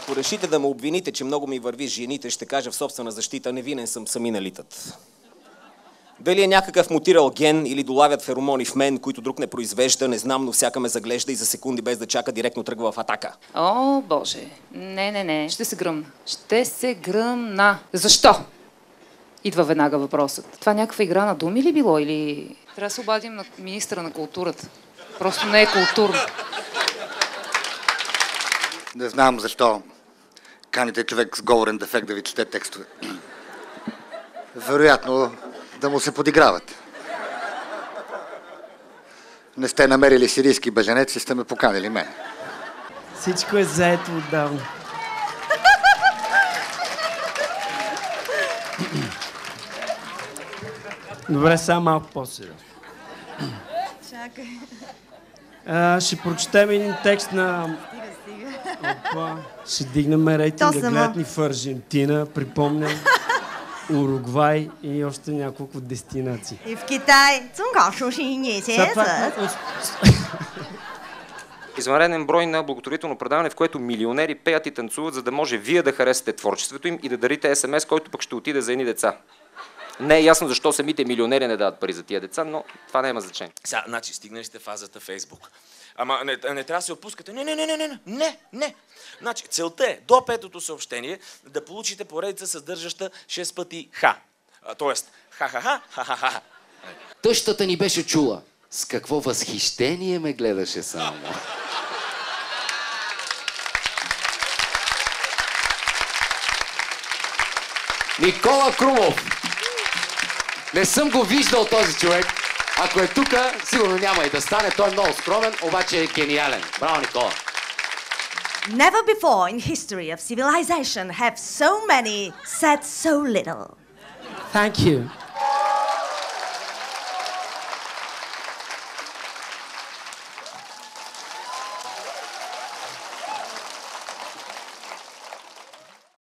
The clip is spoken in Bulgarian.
Ако решите да ме обвините, че много ми върви с жените, ще кажа в собствена защита, невинен съм, сами налитат. Дали е някакъв мутирал ген или долавят феромони в мен, които друг не произвежда, не знам, но всяка ме заглежда и за секунди без да чака директно тръгва в атака. О, Боже. Не. Ще се гръмна. Ще се гръмна. Защо? Идва веднага въпросът. Това някаква игра на думи ли било или... Трябва да се обадим на министъра на културата. Просто не е културно. Не знам защо каните човек с говорен дефект да ви чете текстове. Вероятно да му се подиграват. Не сте намерили сирийски беженец и сте ме поканили мен. Всичко е заето отдавна. Добре, сега малко по-сериозно. Чакай. Ще прочетем един текст на... Опа, ще дигнем рейтинга. Гледат ни в Аржентина, припомням, Уругвай и още няколко дестинации. И в Китай. Извънреден брой на благотворително предаване, в което милионери пеят и танцуват, за да може вие да харесате творчеството им и да дарите СМС, който пък ще отиде за едни деца. Не е ясно защо самите милионери не дават пари за тия деца, но това не има значение. Сега, значи, стигнали сте фазата Фейсбук. Ама не трябва да се отпускате. Не. Значи, целта е до петото съобщение да получите поредица, съдържаща 6 пъти ха. Тоест, ха-ха-ха. Тъщата ни беше чула. С какво възхищение ме гледаше само. Никола Крумов. Не съм го виждал този човек. Ако е тук, сигурно няма и да стане. Той е много скромен, обаче е гениален. Браво, Никола. Never before in history of civilization have so many said so little. Thank you.